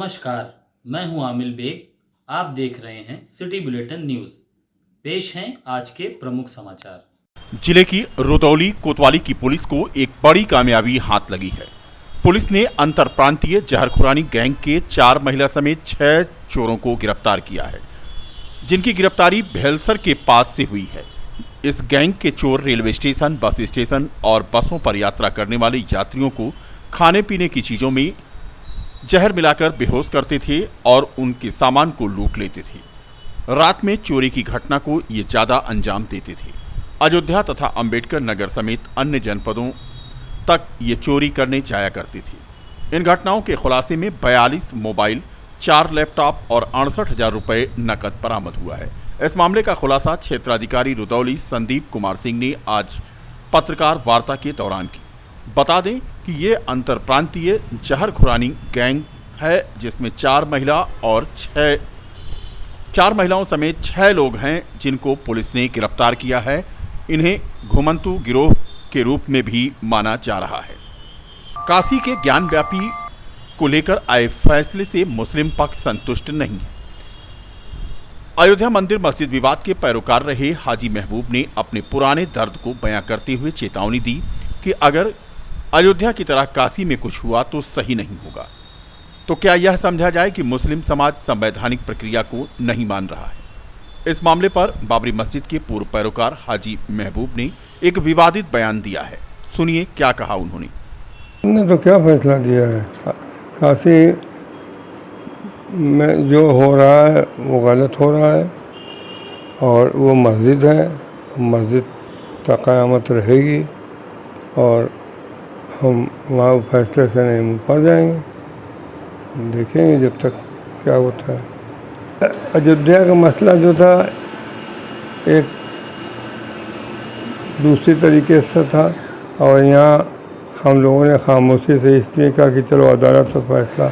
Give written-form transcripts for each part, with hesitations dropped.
नमस्कार, मैं हूं आमिल बेग। आप देख रहे हैं सिटी बुलेटिन न्यूज़। पेश हैं आज के प्रमुख समाचार। जिले की रुदौली कोतवाली की पुलिस को एक बड़ी कामयाबी हाथ लगी है। पुलिस ने अंतर प्रांतीय जहरखुरानी गैंग के 4 महिला समेत 6 चोरों को गिरफ्तार किया है, जिनकी गिरफ्तारी भेलसर के पास से हुई है। इस गैंग के चोर रेलवे स्टेशन, बस स्टेशन और बसों पर यात्रा करने वाले यात्रियों को खाने पीने की चीजों में जहर मिलाकर बेहोश करते थे और उनके सामान को लूट लेते थे। रात में चोरी की घटना को ये ज्यादा अंजाम देते थे। अयोध्या तथा अंबेडकर नगर समेत अन्य जनपदों तक ये चोरी करने जाया करते थे। इन घटनाओं के खुलासे में 42 मोबाइल, 4 लैपटॉप और 68,000 रुपए नकद बरामद हुआ है। इस मामले का खुलासा क्षेत्राधिकारी रुदौली संदीप कुमार सिंह ने आज पत्रकार वार्ता के दौरान की। बता दें कि ये अंतर प्रांतीय जहरखुरानी गैंग है, जिसमें 4 महिलाओं समेत 6 लोग हैं, जिनको पुलिस ने गिरफ्तार किया है। इन्हें घुमंतु गिरोह के रूप में भी माना जा रहा है। काशी के ज्ञानव्यापी को लेकर आए फैसले से मुस्लिम पक्ष संतुष्ट नहीं है। अयोध्या मंदिर मस्जिद विवाद के पैरोकार रहे हाजी महबूब ने अपने पुराने दर्द को बयां करते हुए चेतावनी दी कि अगर अयोध्या की तरह काशी में कुछ हुआ तो सही नहीं होगा। तो क्या यह समझा जाए कि मुस्लिम समाज संवैधानिक प्रक्रिया को नहीं मान रहा है। इस मामले पर बाबरी मस्जिद के पूर्व पैरोकार हाजी महबूब ने एक विवादित बयान दिया है। सुनिए क्या कहा उन्होंने। हमने तो क्या फैसला दिया है, काशी में जो हो रहा है वो गलत हो रहा है और वो मस्जिद है, मस्जिद तक क़यामत रहेगी और हम वहाँ फैसले से नहीं मुँह पड़ जाएंगे। देखेंगे जब तक क्या होता है। अयोध्या का मसला जो था एक दूसरी तरीके से था और यहाँ हम लोगों ने खामोशी से इसलिए कहा कि चलो अदालत का फैसला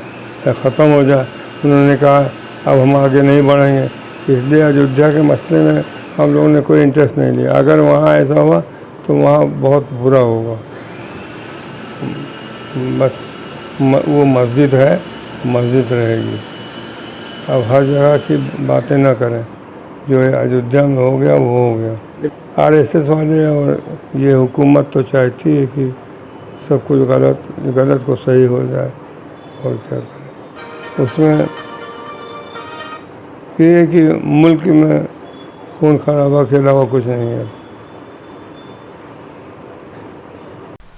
ख़त्म हो जाए। उन्होंने कहा अब हम आगे नहीं बढ़ेंगे, इसलिए अयोध्या के मसले में हम लोगों ने कोई इंटरेस्ट नहीं लिया। अगर वहाँ ऐसा हुआ तो वहाँ बहुत बुरा होगा। बस वो मस्जिद है, मस्जिद रहेगी। अब हर जगह की बातें ना करें, जो अयोध्या में हो गया वो हो गया। आरएसएस वाले और ये हुकूमत तो चाहती है कि सब कुछ गलत को सही हो जाए और क्या करें। उसमें ये है कि मुल्क में खून खराबा के अलावा कुछ नहीं है।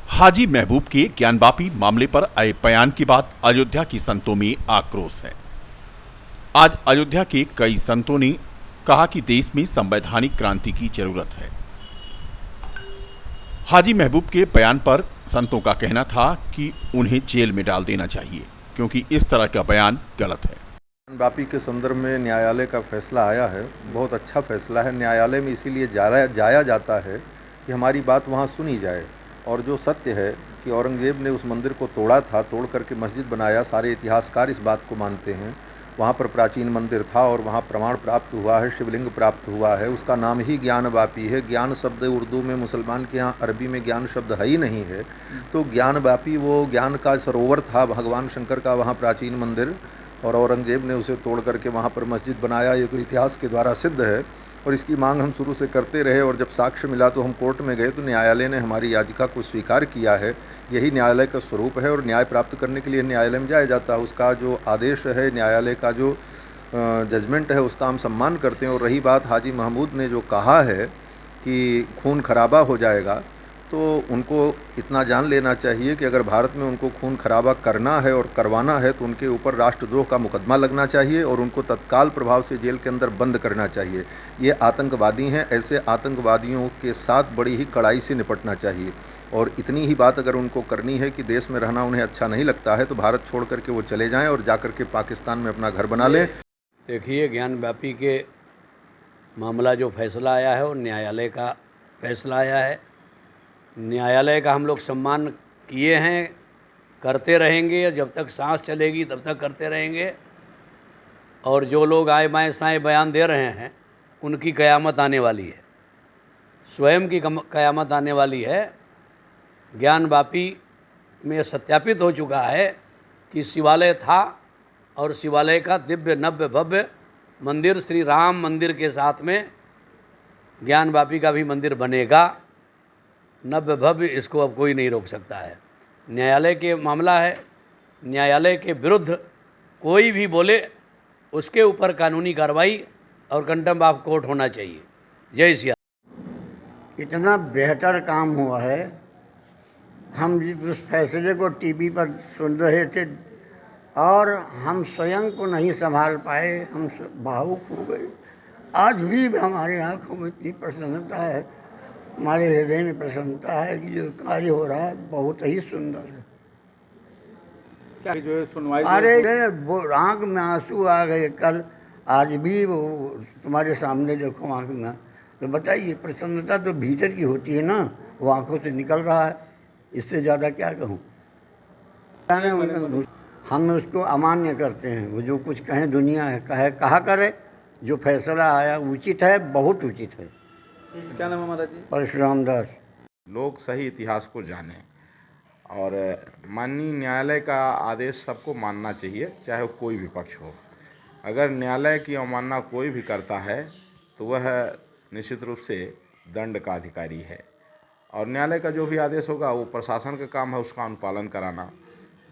हाजी महबूब के ज्ञानवापी मामले पर आए बयान के बाद अयोध्या की संतों में आक्रोश है। आज अयोध्या के कई संतों ने कहा कि देश में संवैधानिक क्रांति की जरूरत है। हाजी महबूब के बयान पर संतों का कहना था कि उन्हें जेल में डाल देना चाहिए, क्योंकि इस तरह का बयान गलत है। ज्ञानवापी के संदर्भ में न्यायालय का फैसला आया है, बहुत अच्छा फैसला है। न्यायालय में इसीलिए जाया जाता है कि हमारी बात वहाँ सुनी जाए। और जो सत्य है कि औरंगजेब ने उस मंदिर को तोड़ा था, तोड़ करके मस्जिद बनाया, सारे इतिहासकार इस बात को मानते हैं। वहाँ पर प्राचीन मंदिर था और वहाँ प्रमाण प्राप्त हुआ है, शिवलिंग प्राप्त हुआ है, उसका नाम ही ज्ञानवापी है। ज्ञान शब्द उर्दू में, मुसलमान के यहाँ अरबी में ज्ञान शब्द है ही नहीं है, तो ज्ञानवापी वो ज्ञान का सरोवर था, भगवान शंकर का वहाँ प्राचीन मंदिर, और औरंगजेब ने उसे तोड़ करके वहाँ पर मस्जिद बनाया। ये तो इतिहास के द्वारा सिद्ध है और इसकी मांग हम शुरू से करते रहे। और जब साक्ष्य मिला तो हम कोर्ट में गए तो न्यायालय ने हमारी याचिका को स्वीकार किया है। यही न्यायालय का स्वरूप है और न्याय प्राप्त करने के लिए न्यायालय में जाया जाता है। उसका जो आदेश है, न्यायालय का जो जजमेंट है, उसका हम सम्मान करते हैं। और रही बात हाजी महमूद ने जो कहा है कि खून खराबा हो जाएगा, तो उनको इतना जान लेना चाहिए कि अगर भारत में उनको खून खराबा करना है और करवाना है तो उनके ऊपर राष्ट्रद्रोह का मुकदमा लगना चाहिए और उनको तत्काल प्रभाव से जेल के अंदर बंद करना चाहिए। ये आतंकवादी हैं, ऐसे आतंकवादियों के साथ बड़ी ही कड़ाई से निपटना चाहिए। और इतनी ही बात अगर उनको करनी है कि देश में रहना उन्हें अच्छा नहीं लगता है तो भारत छोड़ करके वो चले जाएँ और जा करके पाकिस्तान में अपना घर बना लें। देखिए, ज्ञानव्यापी के मामला जो फैसला आया है वो न्यायालय का फैसला आया है। न्यायालय का हम लोग सम्मान किए हैं, करते रहेंगे, जब तक सांस चलेगी तब तक करते रहेंगे। और जो लोग आए बाएँ साएँ बयान दे रहे हैं उनकी क़यामत आने वाली है, स्वयं की क़यामत आने वाली है। ज्ञानवापी में सत्यापित हो चुका है कि शिवालय था और शिवालय का दिव्य नव्य भव्य मंदिर श्री राम मंदिर के साथ में ज्ञानवापी का भी मंदिर बनेगा, नव्य भव्य। इसको अब कोई नहीं रोक सकता है। न्यायालय के मामला है, न्यायालय के विरुद्ध कोई भी बोले उसके ऊपर कानूनी कार्रवाई और कंटेम्प्ट ऑफ कोर्ट होना चाहिए। जय सिया। इतना बेहतर काम हुआ है, हम उस फैसले को टीवी पर सुन रहे थे और हम स्वयं को नहीं संभाल पाए, हम भावुक हो गए। आज भी हमारे आँखों में इतनी प्रसन्नता है, हमारे हृदय में प्रसन्नता है कि जो कार्य हो रहा है बहुत ही सुंदर है। क्या जो है सुनवाई, अरे वो आँख में आंसू आ गए कल, आज भी वो तुम्हारे सामने देखो आँख में। तो बताइए, प्रसन्नता तो भीतर की होती है ना, वो आंखों से निकल रहा है, इससे ज़्यादा क्या कहूँ। हम उसको अमान्य करते हैं, वो जो कुछ कहें दुनिया है कहा करे, जो फैसला आया उचित है, बहुत उचित है। क्या नाम है महाराज जी? परशुराम दास। लोग सही इतिहास को जानें और माननीय न्यायालय का आदेश सबको मानना चाहिए, चाहे वो कोई भी पक्ष हो। अगर न्यायालय की अवमानना कोई भी करता है तो वह निश्चित रूप से दंड का अधिकारी है और न्यायालय का जो भी आदेश होगा वो प्रशासन का काम है उसका अनुपालन कराना।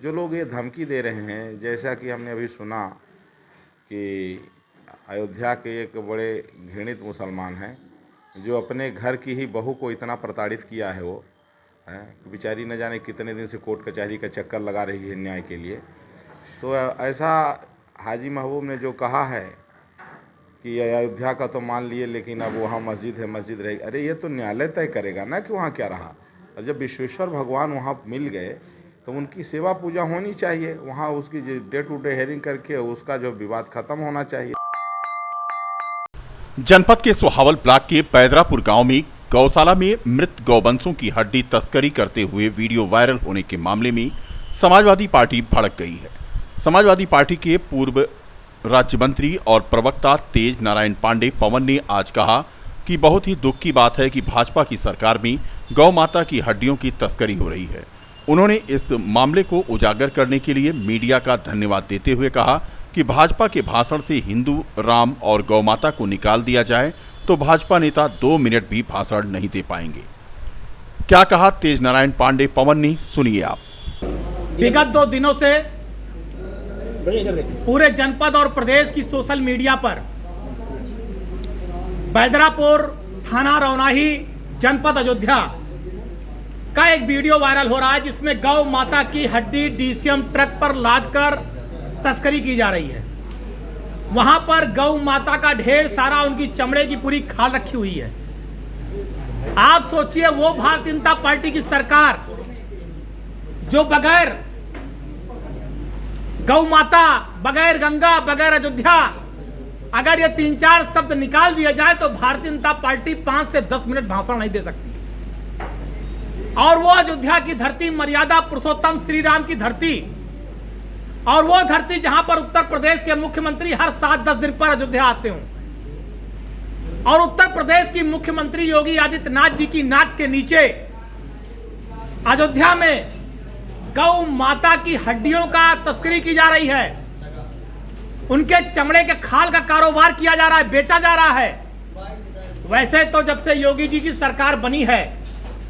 जो लोग ये धमकी दे रहे हैं, जैसा कि हमने अभी सुना कि अयोध्या के एक बड़े घृणित मुसलमान हैं जो अपने घर की ही बहू को इतना प्रताड़ित किया है, वो बेचारी न जाने कितने दिन से कोर्ट कचहरी का चक्कर लगा रही है न्याय के लिए। तो ऐसा हाजी महबूब ने जो कहा है कि अयोध्या का तो मान लिए लेकिन अब वहाँ मस्जिद है, मस्जिद रहेगी। अरे ये तो न्यायालय तय करेगा ना कि वहाँ क्या रहा। और जब विश्वेश्वर भगवान वहाँ मिल गए तो उनकी सेवा पूजा होनी चाहिए, वहाँ उसकी डे टू डे हेयरिंग करके उसका जो विवाद खत्म होना चाहिए। जनपद के सोहावल ब्लॉक के पैदरापुर गांव में गौशाला में मृत गौवंशों की हड्डी तस्करी करते हुए वीडियो वायरल होने के मामले में समाजवादी पार्टी भड़क गई है। समाजवादी पार्टी के पूर्व राज्य मंत्री और प्रवक्ता तेज नारायण पांडे पवन ने आज कहा कि बहुत ही दुख की बात है कि भाजपा की सरकार में गौ माता की हड्डियों की तस्करी हो रही है। उन्होंने इस मामले को उजागर करने के लिए मीडिया का धन्यवाद देते हुए कहा कि भाजपा के भाषण से हिंदू, राम और गौ माता को निकाल दिया जाए तो भाजपा नेता 2 मिनट भी भाषण नहीं दे पाएंगे। क्या कहा तेज नारायण पांडे पवन ने, सुनिए आप। विगत 2 दिनों से पूरे जनपद और प्रदेश की सोशल मीडिया पर बैदरापुर थाना रौनाही जनपद अयोध्या का एक वीडियो वायरल हो रहा है जिसमें गौ माता की हड्डी डीसीएम ट्रक पर लादकर तस्करी की जा रही है। वहां पर गौ माता का ढेर सारा, उनकी चमड़े की पूरी खाल रखी हुई है। आप सोचिए, वो भारतीय जनता पार्टी की सरकार जो बगैर गौ माता, बगैर गंगा, बगैर अयोध्या, अगर ये 3-4 शब्द निकाल दिया जाए तो भारतीय जनता पार्टी 5 से 10 मिनट भाषण नहीं दे सकती। और वो अयोध्या की धरती, मर्यादा पुरुषोत्तम श्री राम की धरती, और वो धरती जहां पर उत्तर प्रदेश के मुख्यमंत्री हर 7-10 दिन पर अयोध्या आते हों। और उत्तर प्रदेश की मुख्यमंत्री योगी आदित्यनाथ जी की नाक के नीचे अयोध्या में गौ माता की हड्डियों का तस्करी की जा रही है, उनके चमड़े के खाल का कारोबार किया जा रहा है, बेचा जा रहा है। वैसे तो जब से योगी जी की सरकार बनी है,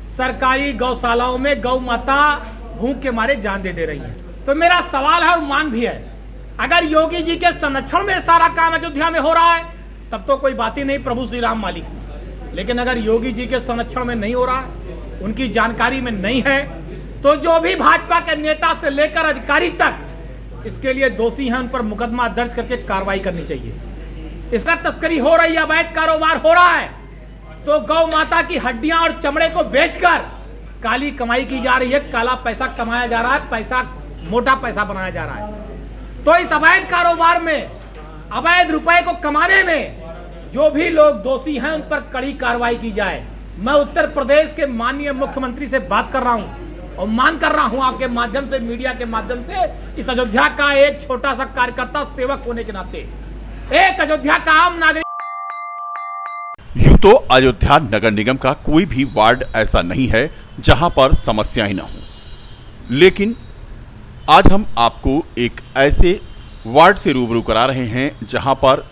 सरकारी गौशालाओं में गौ माता भूख के मारे जान दे रही है। तो मेरा सवाल है और मांग भी है, अगर योगी जी के संरक्षण में सारा काम अयोध्या में हो रहा है तब तो कोई बात ही नहीं, प्रभु श्री राम मालिक है। लेकिन अगर योगी जी के संरक्षण में नहीं हो रहा है, उनकी जानकारी में नहीं है, तो जो भी भाजपा के नेता से लेकर अधिकारी तक इसके लिए दोषी हैं, उन पर मुकदमा दर्ज करके कार्रवाई करनी चाहिए। इसका तस्करी हो रही है, अवैध कारोबार हो रहा है, तो गौ माता की हड्डियां और चमड़े को बेचकर काली कमाई की जा रही है, काला पैसा कमाया जा रहा है, पैसा मोटा पैसा बनाया जा रहा है। तो इस अवैध कारोबार में, अवैध रुपए को कमाने में जो भी लोग दोषी हैं उन पर कड़ी कार्रवाई की जाए। मैं उत्तर प्रदेश के माननीय मुख्यमंत्री से बात कर रहा हूं और मांग कर रहा हूं आपके माध्यम से, मीडिया के माध्यम से, इस अयोध्या का एक छोटा सा कार्यकर्ता, सेवक होने के नाते, एक अयोध्या का आम नागरिक। यूं तो अयोध्या नगर निगम का कोई भी वार्ड ऐसा नहीं है जहां पर समस्याएं न हो, लेकिन आज हम आपको एक ऐसे वार्ड से रूबरू करा रहे हैं, जहां पर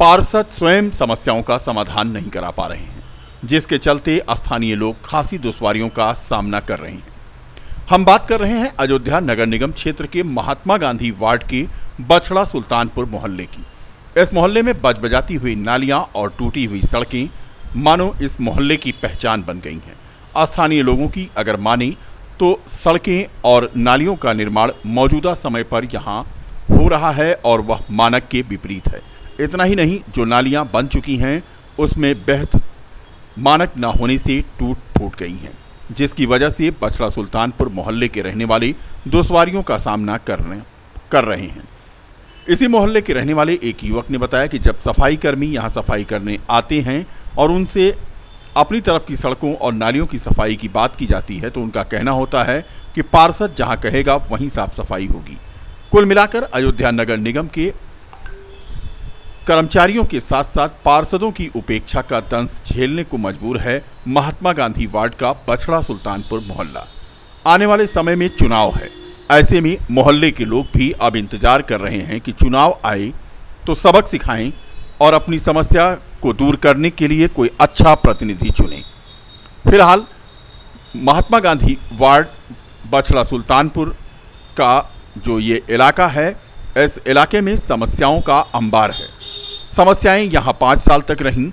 पार्षद स्वयं समस्याओं का समाधान नहीं करा पा रहे हैं, जिसके चलते स्थानीय लोग खासी दुश्वारियों का सामना कर रहे हैं। हम बात कर रहे हैं अयोध्या नगर निगम क्षेत्र के महात्मा गांधी वार्ड के बछड़ा सुल्तानपुर मोहल्ले की। इस मोहल्ले में बजबजाती हुई नालियां और टूटी हुई सड़कें मानो इस मोहल्ले की पहचान बन गई हैं। स्थानीय लोगों की अगर माने तो सड़कें और नालियों का निर्माण मौजूदा समय पर यहां हो रहा है और वह मानक के विपरीत है। इतना ही नहीं, जो नालियां बन चुकी हैं उसमें बेहद मानक न होने से टूट फूट गई हैं, जिसकी वजह से बछड़ा सुल्तानपुर मोहल्ले के रहने वाले दुश्वारियों का सामना कर रहे हैं। इसी मोहल्ले के रहने वाले एक युवक ने बताया कि जब सफाई कर्मी यहां सफाई करने आते हैं और उनसे अपनी तरफ की सड़कों और नालियों की सफाई की बात की जाती है तो उनका कहना होता है कि पार्षद जहां कहेगा वहीं साफ सफाई होगी। कुल मिलाकर अयोध्या नगर निगम के कर्मचारियों के साथ साथ पार्षदों की उपेक्षा का दंश झेलने को मजबूर है महात्मा गांधी वार्ड का बछड़ा सुल्तानपुर मोहल्ला। आने वाले समय में चुनाव है, ऐसे में मोहल्ले के लोग भी अब इंतजार कर रहे हैं कि चुनाव आए तो सबक सिखाएं और अपनी समस्या को दूर करने के लिए कोई अच्छा प्रतिनिधि चुनें। फिलहाल महात्मा गांधी वार्ड बछड़ा सुल्तानपुर का जो ये इलाका है, इस इलाके में समस्याओं का अंबार है। समस्याएं यहाँ 5 साल तक रहीं,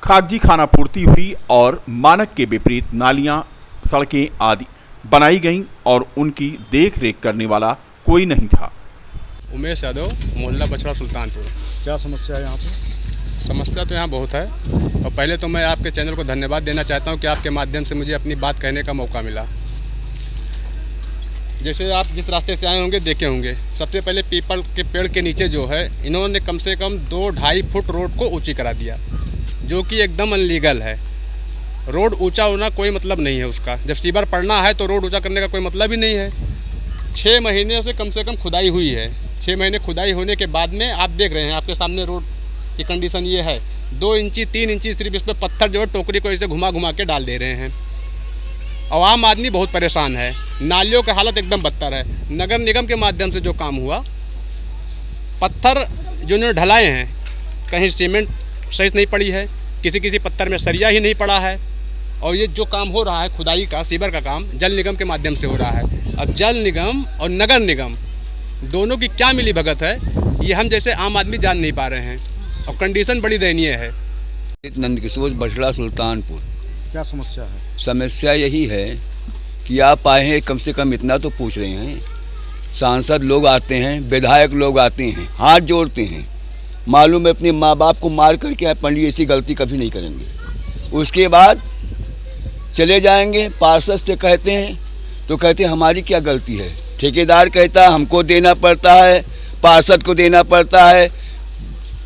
कागजी खाना पूर्ति हुई और मानक के विपरीत नालियां, सड़कें आदि बनाई गईं और उनकी देख रेख करने वाला कोई नहीं था। उमेश यादव, मोहल्ला बछड़ा सुल्तानपुर। क्या समस्या है यहाँ पे? समस्या तो यहाँ बहुत है और पहले तो मैं आपके चैनल को धन्यवाद देना चाहता हूँ कि आपके माध्यम से मुझे अपनी बात कहने का मौका मिला। जैसे आप जिस रास्ते से आए होंगे देखे होंगे, सबसे पहले पीपल के पेड़ के नीचे जो है इन्होंने कम से कम 2-2.5 फुट रोड को ऊंची करा दिया, जो कि एकदम अनलीगल है। रोड ऊंचा होना कोई मतलब नहीं है उसका। जब सीवर पड़ना है तो रोड ऊंचा करने का कोई मतलब ही नहीं है। 6 महीने से कम खुदाई हुई है। 6 महीने खुदाई होने के बाद में आप देख रहे हैं, आपके सामने रोड की कंडीशन ये है। 2 इंची 3 इंची सिर्फ इस पर पत्थर जो है टोकरी को ऐसे घुमा घुमा के डाल दे रहे हैं और आम आदमी बहुत परेशान है। नालियों की हालत एकदम बदतर है। नगर निगम के माध्यम से जो काम हुआ, पत्थर जो इन्होंने ढलाए हैं, कहीं सीमेंट सही नहीं पड़ी है, किसी पत्थर में सरिया ही नहीं पड़ा है। और ये जो काम हो रहा है खुदाई का, सीवर का काम जल निगम के माध्यम से हो रहा है। अब जल निगम और नगर निगम दोनों की क्या मिली भगत है, ये हम जैसे आम आदमी जान नहीं पा रहे हैं और कंडीशन बड़ी दयनीय है। नंदकिशोर बछड़ा सुल्तानपुर। क्या समस्या है? समस्या यही है कि आप आए हैं, कम से कम इतना तो पूछ रहे हैं। सांसद लोग आते हैं, विधायक लोग आते हैं, हाथ जोड़ते हैं, मालूम है अपने माँ बाप को मार करके पंडित ऐसी गलती कभी नहीं करेंगे। उसके बाद चले जाएंगे, पार्षद से कहते हैं तो कहते हैं हमारी क्या गलती है। ठेकेदार कहता है हमको देना पड़ता है, पार्षद को देना पड़ता है,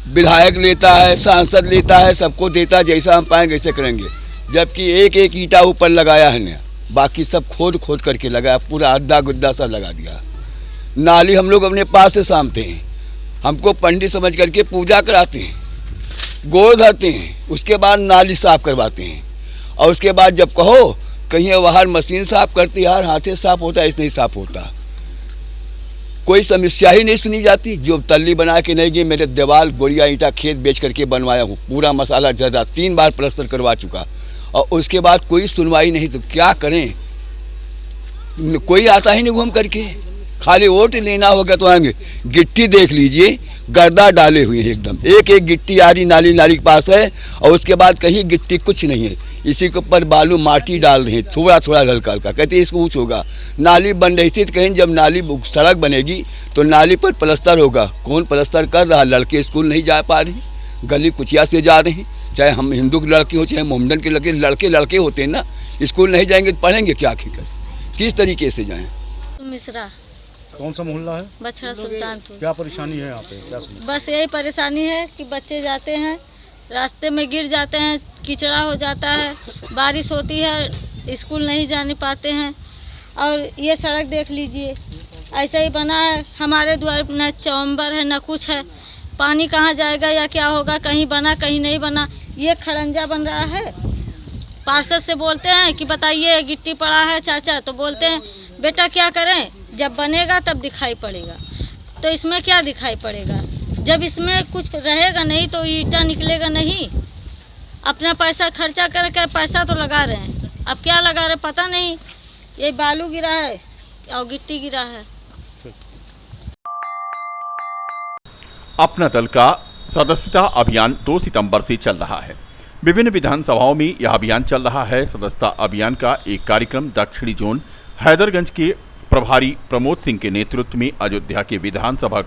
विधायक लेता है, सांसद लेता है, सबको देता है, जैसा हम पाएंगे ऐसे करेंगे। जबकि एक एक ईंटा ऊपर लगाया है ना, बाकी सब खोद करके लगाया, पूरा अद्दा गुद्दा सब लगा दिया। नाली हम लोग अपने पास से सामते हैं, हमको पंडित समझ करके पूजा कराते हैं, गोड़ धरते हैं, उसके बाद नाली साफ करवाते हैं। और उसके बाद जब कहो कहीं बाहर मशीन साफ करती, यार हाथे साफ होता है, ऐसे नहीं साफ होता। कोई समस्या ही नहीं सुनी जाती। जो तल्ली बना के नहीं गई, मेरे दीवार गोड़िया ईंटा खेत बेच करके बनवाया हूँ, पूरा मसाला जर्दा 3 बार प्लास्टर करवा चुका और उसके बाद कोई सुनवाई नहीं। तो क्या करें, कोई आता ही नहीं घूम करके। खाली वोट लेना होगा तो आएंगे। गिट्टी देख लीजिए, गर्दा डाले हुए हैं एकदम, एक एक गिट्टी आ रही नाली के पास है और उसके बाद कहीं गिट्टी कुछ नहीं है। इसी के ऊपर बालू माटी डाल रहे हैं, थोड़ा थोड़ा हल्का हल्का, कहते हैं इसको ऊँच होगा। नाली बन रही थी तो कहीं जब नाली सड़क बनेगी तो नाली पर प्लास्टर होगा। कौन प्लास्टर कर रहा? लड़के स्कूल नहीं जा पा रहे, गली कुचिया से जा रहे हैं, चाहे हम हिंदू के लड़के हो चाहे मोहम्मदन के लड़के होते हैं ना, स्कूल नहीं जाएंगे तो पढ़ेंगे क्या? किस तरीके से जाएँ? मिश्रा। कौन सा मोहल्ला है? बछड़ा सुल्तानपुर। क्या परेशानी है यहाँ पे? क्या समस्या? बस यही परेशानी है कि बच्चे जाते हैं, रास्ते में गिर जाते हैं, कीचड़ा हो जाता है, बारिश होती है, स्कूल नहीं जाने पाते हैं। और ये सड़क देख लीजिए, ऐसा ही बना है। हमारे द्वार न चौंबर है न कुछ है। पानी कहाँ जाएगा या क्या होगा? कहीं बना कहीं नहीं बना। ये खड़ंजा बन रहा है। पार्षद से बोलते हैं कि बताइए गिट्टी पड़ा है चाचा, तो बोलते हैं बेटा क्या करें, जब बनेगा तब दिखाई पड़ेगा। तो इसमें क्या दिखाई पड़ेगा? जब इसमें कुछ रहेगा नहीं तो ईटा निकलेगा नहीं। अपना पैसा खर्चा करके पैसा तो लगा रहे हैं, अब क्या लगा रहे पता नहीं। ये बालू गिरा है और गिट्टी गिरा है। अपना दल का सदस्यता अभियान 2 सितंबर से चल रहा है। विभिन्न विधानसभाओं में यह अभियान चल रहा है। सदस्यता अभियान का एक कार्यक्रम दक्षिणी जोन हैदरगंज के प्रभारी प्रमोद सिंह के नेतृत्व में अयोध्या के विधानसभा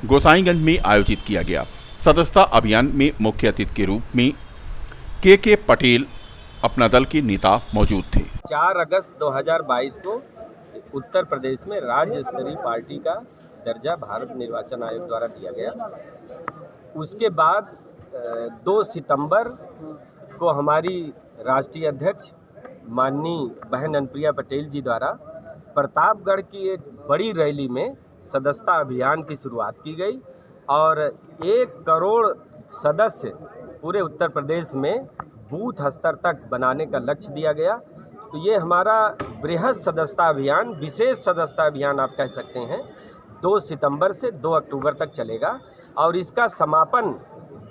गोसाईगंज में आयोजित किया गया। सदस्यता अभियान में मुख्य अतिथि के रूप में के पटेल अपना दल के नेता मौजूद थे। 4 अगस्त 2022 को उत्तर प्रदेश में राज्य स्तरीय पार्टी का दर्जा भारत निर्वाचन आयोग द्वारा दिया गया। उसके बाद 2 सितंबर को हमारी राष्ट्रीय अध्यक्ष माननीय बहन अनुप्रिया पटेल जी द्वारा प्रतापगढ़ की एक बड़ी रैली में सदस्यता अभियान की शुरुआत की गई और 1 करोड़ सदस्य पूरे उत्तर प्रदेश में बूथ स्तर तक बनाने का लक्ष्य दिया गया। तो ये हमारा बृहद सदस्यता अभियान, विशेष सदस्यता अभियान आप कह सकते हैं, 2 सितंबर से 2 अक्टूबर तक चलेगा और इसका समापन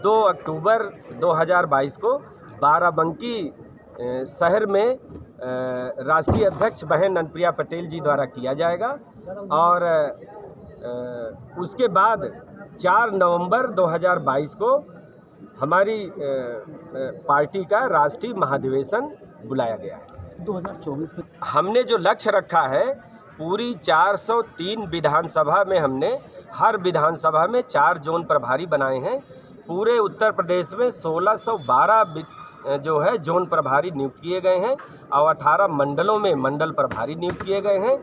2 अक्टूबर 2022 को बाराबंकी शहर में राष्ट्रीय अध्यक्ष बहन अनुप्रिया पटेल जी द्वारा किया जाएगा और उसके बाद 4 नवंबर 2022 को हमारी पार्टी का राष्ट्रीय महाधिवेशन बुलाया गया है। 2024 में हमने जो लक्ष्य रखा है, पूरी 403 विधानसभा में हमने हर विधानसभा में 4 जोन प्रभारी बनाए हैं। पूरे उत्तर प्रदेश में 1612 जो है जोन प्रभारी नियुक्त किए गए हैं और 18 मंडलों में मंडल प्रभारी नियुक्त किए गए हैं।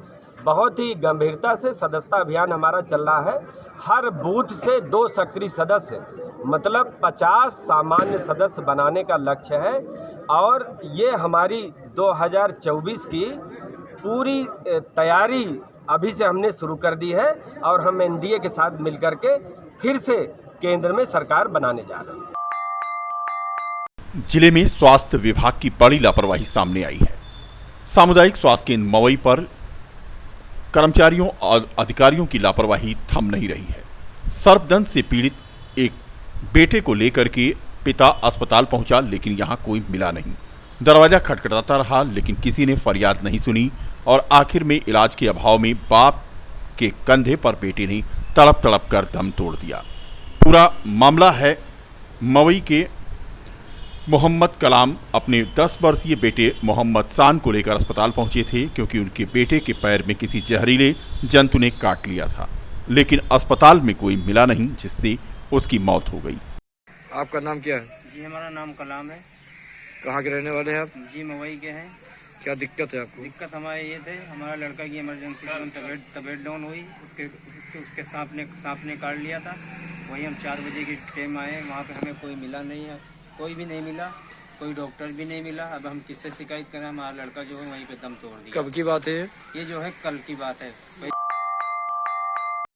बहुत ही गंभीरता से सदस्यता अभियान हमारा चल रहा है। हर बूथ से 2 सक्रिय सदस्य, मतलब 50 सामान्य सदस्य बनाने का लक्ष्य है और ये हमारी 2024 की पूरी तैयारी अभी से हमने शुरू कर दी है और हम एनडीए के साथ मिलकर के फिर से केंद्र में सरकार बनाने जा रहे हैं। जिले में स्वास्थ्य विभाग की बड़ी लापरवाही सामने आई है। सामुदायिक स्वास्थ्य केंद्र मवई पर कर्मचारियों और अधिकारियों की लापरवाही थम नहीं रही है। सर्पदंश से पीड़ित एक बेटे को लेकर के पिता अस्पताल पहुंचा, लेकिन यहां कोई मिला नहीं। दरवाजा खटखटाता रहा, लेकिन किसी ने फरियाद नहीं सुनी और आखिर में इलाज के अभाव में बाप के कंधे पर बेटे ने तड़प तड़प कर दम तोड़ दिया। पूरा मामला है मवई के मोहम्मद कलाम अपने 10 वर्षीय बेटे मोहम्मद शान को लेकर अस्पताल पहुंचे थे, क्योंकि उनके बेटे के पैर में किसी जहरीले जंतु ने काट लिया था, लेकिन अस्पताल में कोई मिला नहीं, जिससे उसकी मौत हो गई। आपका नाम क्या है? जी हमारा नाम कलाम है। कहाँ के रहने वाले हैं आप? जी मवई के हैं। क्या दिक्कत है आपको? दिक्कत हमारे ये थे, हमारा लड़का की इमरजेंसी में तबीयत डाउन हुई, उसके सांप ने काट लिया था। वही हम 4 बजे के टाइम आए, वहाँ पे हमें कोई मिला नहीं है, कोई भी नहीं मिला, कोई डॉक्टर भी नहीं मिला। अब हम किससे शिकायत करें? हमारा लड़का जो है वहीं पे दम तोड़ दिया। कब की बात है ये जो है कल की बात है,